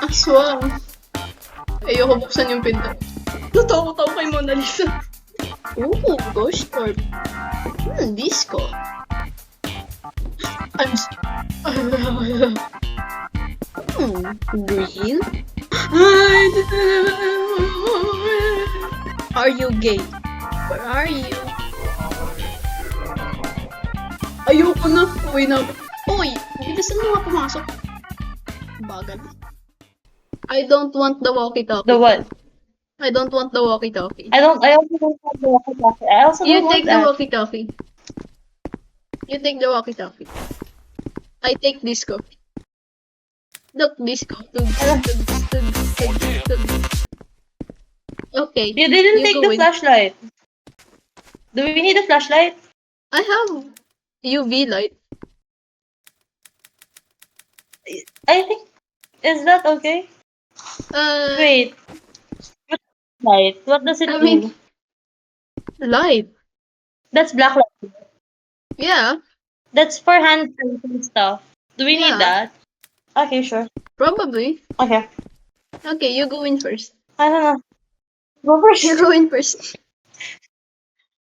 Aswang. Ayoko buksan yung pinto. Natawa ko kay Mona Lisa. Ooh, ghost orb. Disco. Green? Are you gay? Where are you? Ayoko na. Uy na. Uy! Bilisan mo nga pumasok. Bagal. I don't want the walkie-talkie. The what? I don't want the walkie-talkie. I also don't have the walkie-talkie. I also You don't take want the that. walkie-talkie. You take the walkie-talkie. I take disco. Look, disco. Okay. You didn't take go the in. flashlight. Do we need a flashlight? I have UV light. I think. Is that okay? Wait. What light? What does it I do? mean- light. That's black light. Yeah, That's for hand and stuff. Do we Yeah. need that? Okay, sure. probably. Okay. Okay, you go in first. I don't know. Go first. You go in first.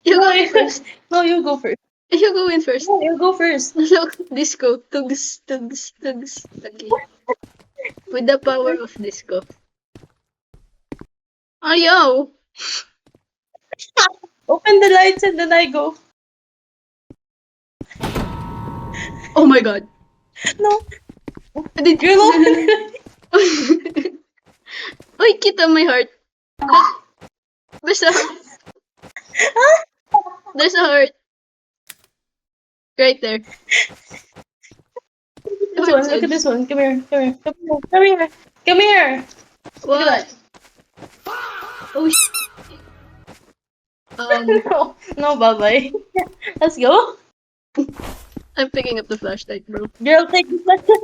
You go in first. No, you go first. You go in first. No, you go first. Look, disco. Tugs. Okay. With the power of disco. Ayaw! Open the lights and then I go. Oh my god. No. Did You open the lights. Uy, kita my heart. There's a heart. There's a heart. Right there. This one, look at this one. Come here. Come here. Come here. Come here. Look at What? that. Oh, No, no, bye-bye. Let's go. I'm picking up the flashlight, bro. Girl, take the flashlight.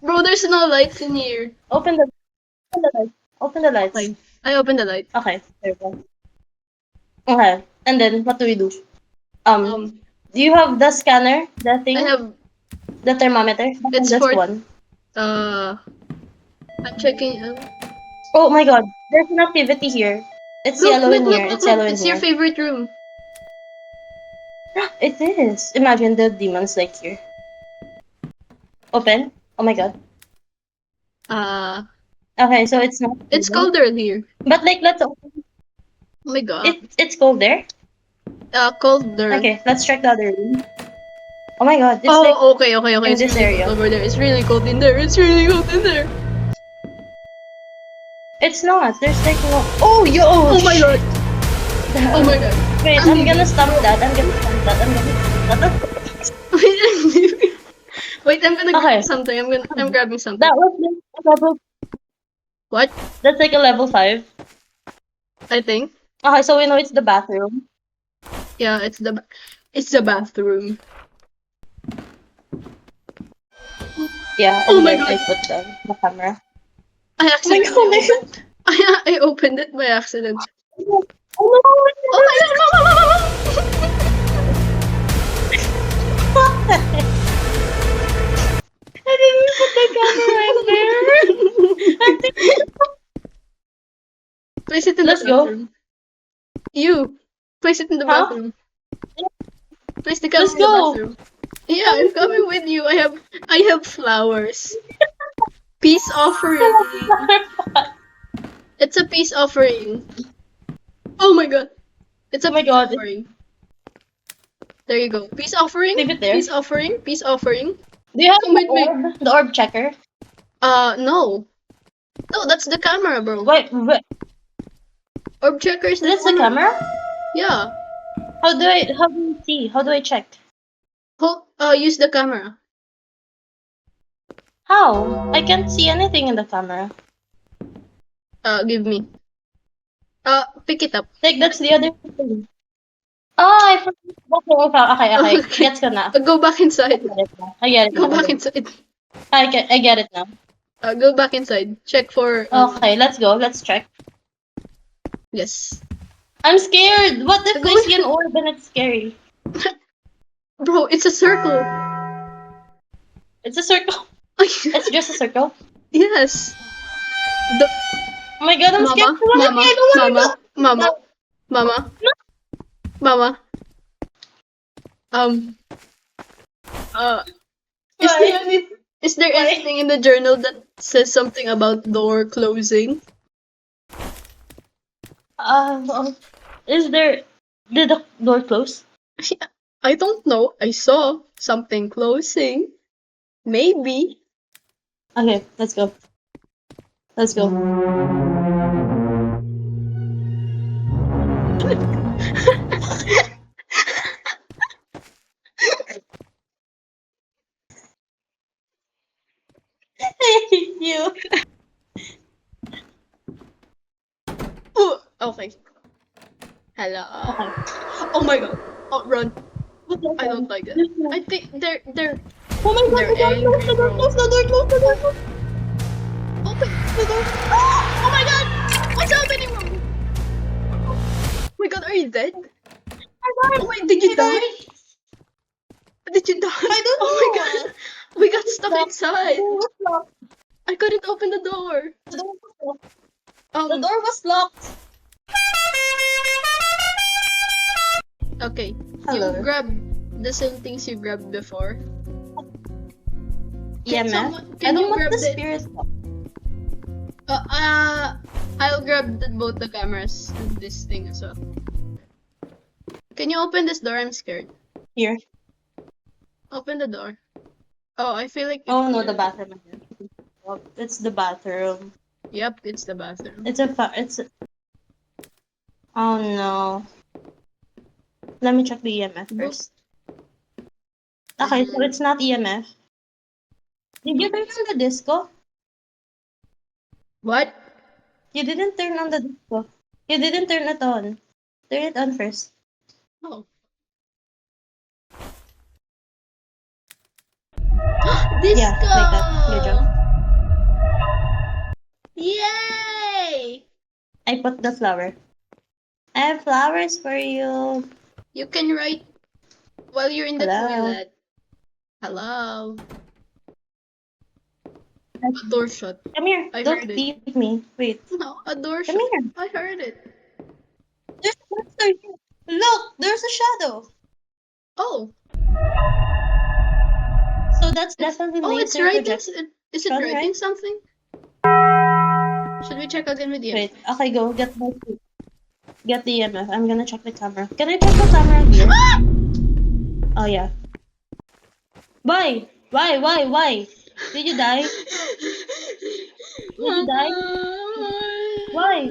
Bro, there's no lights in here. Open the lights. Open the lights. Fine. I opened the light. Okay, there we go. Okay, and then what do we do? Um, Do you have the scanner? The thing? I have, The thermometer? It's Just for- one. I'm checking. Oh my god, there's an activity here. It's yellow in here. It's yellow in It's here. your favorite room. It is. Imagine the demons like here. Open. Oh my god. Okay, so it's not. It's colder here. But like, let's open. Oh my god. It's cold there. Colder. Okay, let's check the other room. Oh my god, it's Oh, like okay. in It's this really area. cold over there. It's really cold in there. It's really cold in there. it's not. There's like no. Oh yo! Oh my god. Oh my god. Wait, I'm gonna stop that. I'm gonna stop that. I'm gonna stop that. Wait, I'm gonna Okay. grab something. I'm grabbing something. That was like a level. What? That's like a level 5. I think. Okay, so we know it's the bathroom. Yeah, it's the bathroom. Yeah. Oh and my then god. I put the camera. I accidentally Oh my god. opened. I opened it by accident. Oh Oh my god! I didn't put the camera right there. Place it in Let's the go. bathroom. You place it in the Huh? bathroom. Place the camera Let's in the go. bathroom. Yeah, I'm coming with you. I have flowers. Peace offering. It's a peace offering. Oh my god. It's a Oh my peace god. offering. There you go. Peace offering. Leave it there. Peace offering. Peace offering. Do you have Come with me. the orb checker? No. No, that's the camera, bro. Wait. Orb checker is That's the camera? Yeah. How do you see? How do I check? Use the camera. How? I can't see anything in the camera. Give me. Pick it up. Like, that's the other thing. Oh, I forgot. Okay. Okay. Gets ko na. Go back inside. I get it Go now. back inside. I get it now. Go back inside. Check for. Okay, let's go. Let's check. Yes. I'm scared. What if Go I see an orb and it's scary? Bro, it's a circle. It's a circle. It's just a circle. Yes. The Oh my god, I'm scared. mama, I don't wanna mama, go. mama, mama, mama. Um. Is Why? there any? Is there Why? anything in the journal that says something about door closing? Is there? Did the door close? I don't know. I saw something closing. Maybe. Okay, let's go. Let's go. I hate you. Ooh, okay. Hello. Okay. Oh my god. Oh, run. What's that I don't sound? like it. This one. I think they're Oh my god, they're the door angry, closed, the door bro. closed, the door closed, the door closed. Open The door. Oh my god! What's happening, bro? Oh my god, are you dead? Oh my, did you die? Did you die? I don't Oh my know. god! We got stuck Locked. inside. The door was locked. I couldn't open the door. The door was locked. The Um, door was locked. okay. Hello. You grab the same things you grabbed before. EMF? I Can don't you want grab the the... spirit box. I'll grab both the cameras and this thing as well. Can you open this door? I'm scared. Here. Open the door. Oh, I feel like... Oh no, the bathroom. It's the bathroom. Yep, it's the bathroom. It's a. Oh no. Let me check the EMF first. Okay, so it's not EMF. Did you turn on the disco? What? You didn't turn on the disco. You didn't turn it on. Turn it on first. Oh. Disco! Yeah, like that. Good job. Yay! I put the flower. I have flowers for you. You can write while you're in the Hello. toilet. Hello. A door shut. Come here. I Don't heard it. leave me. Wait. No, a door Come shut. here. I heard it. There's a monster here. Look, there's a shadow. Oh. So that's definitely Oh, it's laser writing. projection, Is it writing right? something? Should we check again with you? Wait, okay, go. Get the EMF. I'm gonna check the camera. Can I check the camera here? Oh, yeah. Why? Why? Did you die? Did you die? Why?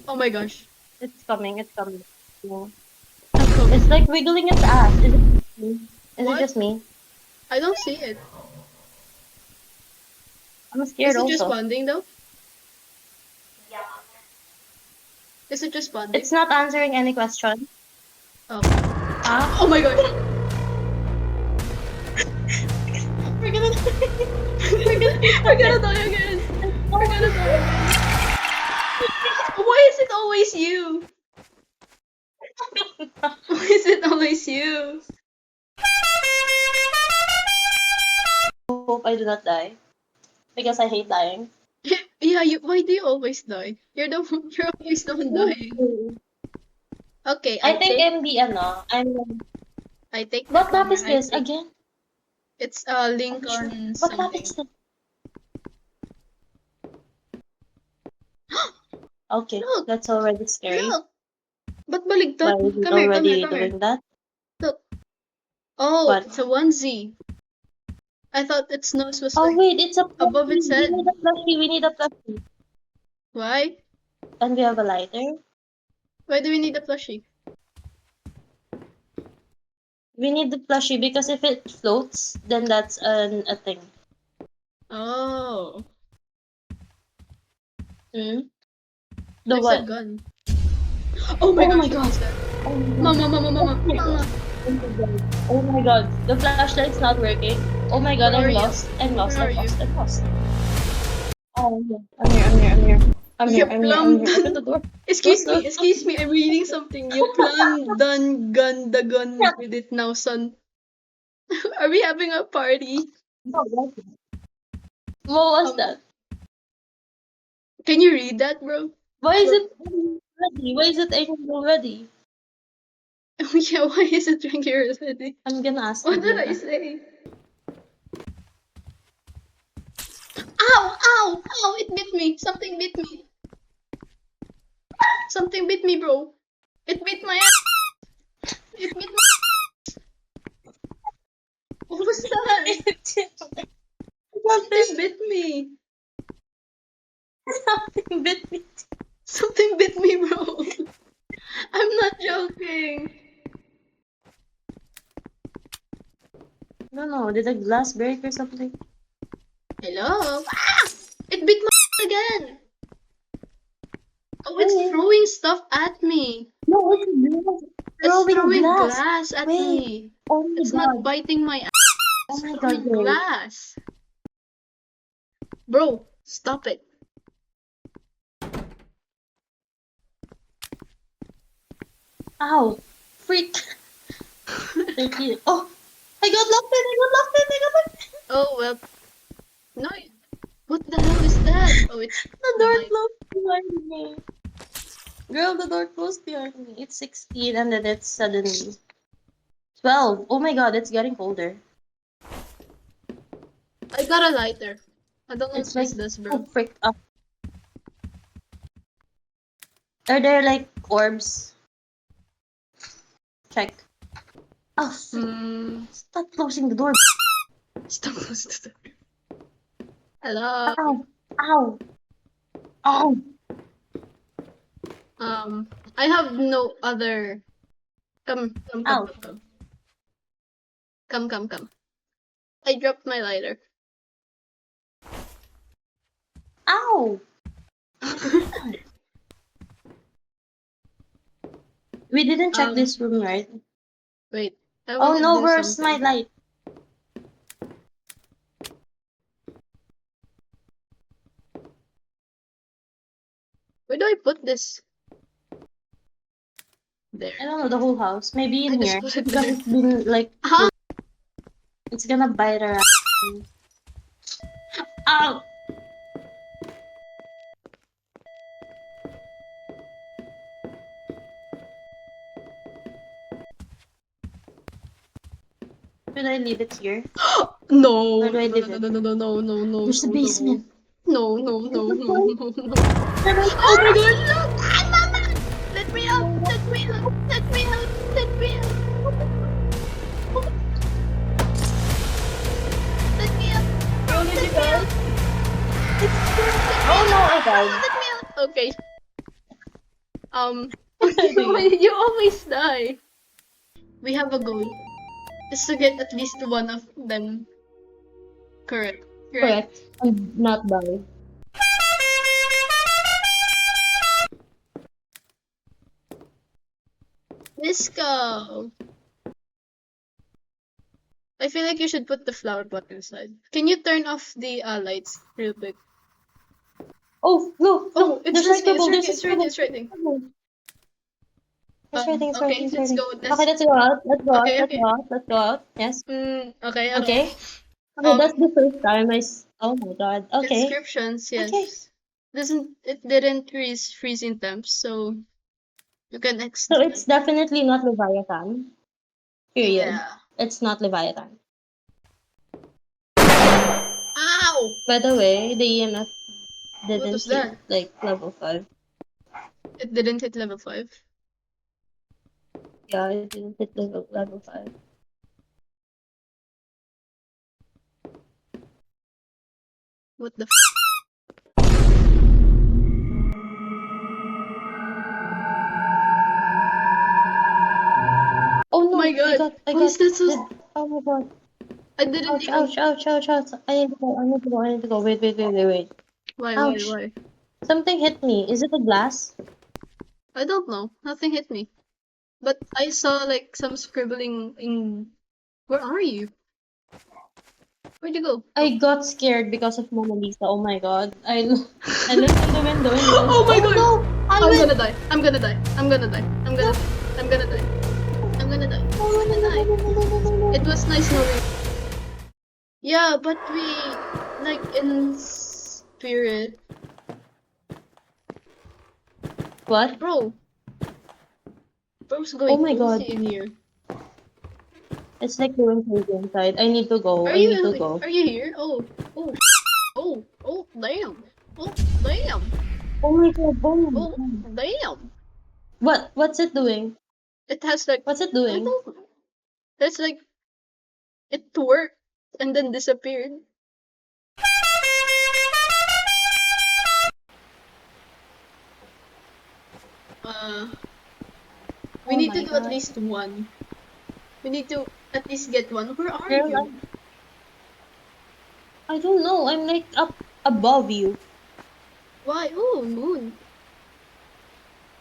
Oh my gosh. It's coming. It's coming. Yeah. I'm coming. It's like wiggling its ass. Is it me? Is What? it just me? I don't see it. I'm scared Is it just also. responding though? Is it just responding? It's not answering any question. Oh. Ah? Oh my gosh. We're gonna We're gonna die again. We're gonna die again. Why is it always you? Why is it always you? hope I do not die. Because I hate dying. Yeah, why do you always die? You're always the one dying. Okay, I think I'm the I'm I take the what map camera. is this again? It's Lincoln What map something. is this? Okay, Look. that's already scary. Look. Ba't Why baligtad? is it Come here, already come here. doing that? Look. Oh, What? it's a onesie. I thought its nose was Oh like wait, it's a above its head. We need a plushie. We need a plushie. Why? And we have a lighter. Why do we need a plushie? We need the plushie because if it floats, then that's a thing. Oh. Hmm? The There's what? a gun. Oh my Oh gosh, my god. what is that? Oh my god. Mama. Oh my god. The flashlight's not working. Oh my god, Where are I'm you? lost. I'm lost. Where I'm are you? lost. I'm lost. Oh, I'm here. I'm here. I'm You here, I'm here, I'm plumbed. here. Open the door. Excuse me, I'm reading something. You plumbed done gun the gun with it now, son. Are we having a party? No, what was Um, that? can you read that, bro? Why is it ready? Why is it ending already? Yeah, why is it drinking already? I'm gonna ask What did you. I say? Ow! Ow! Ow! It bit me. Something bit me. Something bit me, bro. It bit my ass. It bit my. What was that? Something bit me. Something bit me. Something bit me, bro. I'm not joking. No, did the glass break or something? Hello? Ah! It bit my again. Oh, it's Hey. throwing stuff at me. No, it's It's throwing throwing glass. glass at Wait. me. Oh my It's not god. biting my ass. Oh It's my god, throwing wait. glass. Bro, stop it. Ow. Freak. Thank you. Oh, I got locked in. I got locked in. Oh, well. No. What the hell is that? Oh, it's The the door knife. closed behind me. Girl, the door closed behind me. It's 16 and then it's suddenly 12. Oh my god, it's getting colder. I got a lighter. I don't know It's what like, this does, oh bro. frick up. Are there like orbs? Check. Oh, frick. Stop closing the door. Stop close to the door. Hello. Ow. Ow. Ow. I have no other. Ow. Come. I dropped my lighter. Ow. We didn't check this room, right? Wait. I Oh wanna no, do where's my something. light? Where do I put this? There. I don't know, the whole house. Maybe I in just here. put it Because there. it's been like, Huh? it's gonna bite our ass. Ow. Should I leave it here? No. Where do I leave it? No. There's the basement. No. There's the door. Oh my god, look! Ah, mama! Let me out! Let me out! Let me out! Let me out! Let me out! Oh, did you Let me die? out! Oh no, I died. Let me out! Okay. I do. You always die. We have a goal. Is to get at least one of them correct. Right? Correct. And not die. Let's go. I feel like you should put the flower pot inside. Can you turn off the lights real quick? Oh, look, Oh, look. it's There's a writing, scribble. There's a scribble. it's writing. It's writing, it's writing, Okay, it's let's writing. go with this. Okay, let's go out. Let's go out. Okay, Let's okay. go out. Let's go out. Yes. Okay. Okay. Okay, that's Um, the first time oh my god. Okay. inscriptions, Okay. yes. It didn't freeze freezing temps, so you can So it's definitely not Leviathan. Period. Yeah. It's not Leviathan. Ow! By the way, the EMF What was didn't hit that? like level 5. It didn't hit level 5. Yeah, it didn't hit level 5. What the Oh no! my god! I Why is got that so... oh my god. I didn't Ouch, even... ouch, ouch, ouch, ouch. I need to go, I need to go, I need to go. Wait. Ouch. Why? Something hit me. Is it a glass? I don't know. Nothing hit me. But I saw like some scribbling in... Where are you? Where'd you go? I got scared because of Mona Lisa. Oh my god. I looked in the window and realized, Oh my god! no! I'm Alvin! gonna die. I'm gonna die. I'm gonna die. I'm gonna die. I'm gonna die. I'm gonna die. I'm gonna die. It was nice knowing. Yeah, but we like in spirit, What? bro. Bro's Oh going my god. crazy in here. It's like doing crazy inside. I need to go. Are I need to you? go. Are you here? Oh, oh, oh, oh, damn. Oh, damn. Oh my god. Oh my Oh, god. damn. What's it doing? It has like What's it I doing? don't know. It's like it worked and then disappeared. Uh, we Oh need to my do at god. least one. We need to at least get one. Where are Girl, you? I don't know. I'm like up above you. Why? Oh, moon.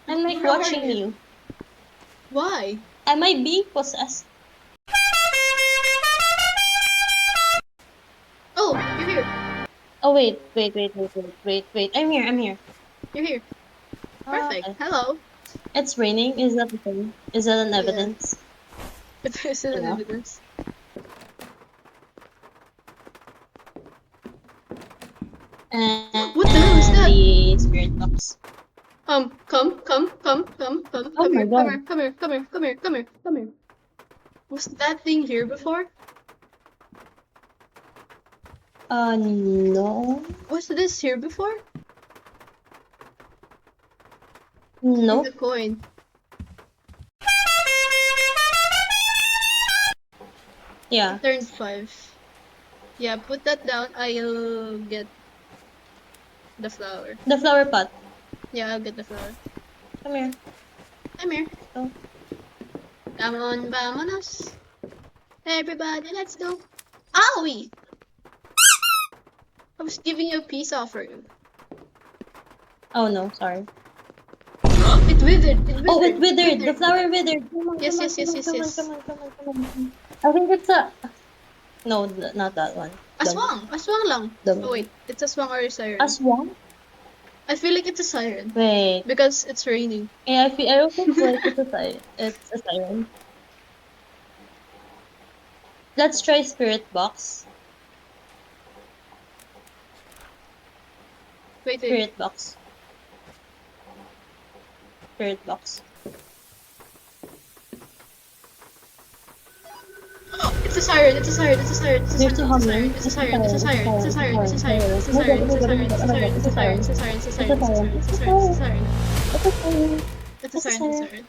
I'm like Where are watching you? you. Why? Am I being possessed? Oh, you're here. Oh wait. I'm here. I'm here. You're here. Ah, Perfect. okay. Hello. It's raining. Is that the thing? Is that an Yeah. evidence? It is an Yeah. evidence. And What the hell is that? the spirit box. Come, Oh come my here, god. come here. Was that thing here before? No. Was this here before? No. The coin. Yeah. Turned 5. Yeah, put that down. I'll get the flower. The flower pot. Yeah, I'll get the flower. Come here. Come here. Oh. Come on, vamonos. Everybody, let's go. Owie! I was giving you a peace offering. Oh no, sorry. It withered. Oh, it withered. The flower withered. Come on, Yes, come on, yes, come yes, on, yes, come on, yes. come on, come on, come on. I think it's a. No, not that one. Aswang! Aswang lang. Dumb. Oh wait, it's a swang or a siren? Aswang? I feel like it's a siren. Wait. Because it's raining. Yeah, I also feel like it's a siren. It's a siren. Let's try spirit box. Wait. Spirit box. Spirit box. It's a siren, it's a siren, it's a siren, it's a There's a siren, humming. it's a siren, it's a siren, it's a siren, it's a siren, it's a siren, it's a siren, it's a siren, it's a siren, it's a siren, it's a siren, it's a siren, it's a siren, it's a siren, it's a siren, it's a siren.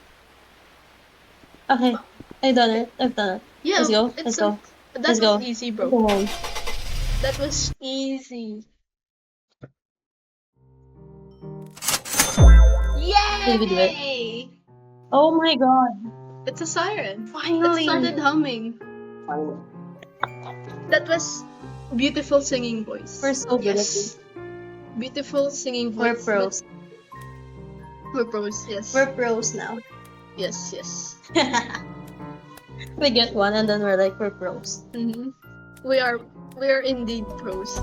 Okay, I've done it. I've done it. Yeah, Let's go. Let's go. That Let's was go. easy, Go bro. home. That was easy. Did we do it? Yay! Oh my god. It's a siren. It Finally. started humming. Finally. That was beautiful singing voice. We're so good at Yes. Beautiful singing We're voice. pros. We're pros, yes. We're pros now. Yes, yes. We get one and then we're like, we're pros. We are indeed pros.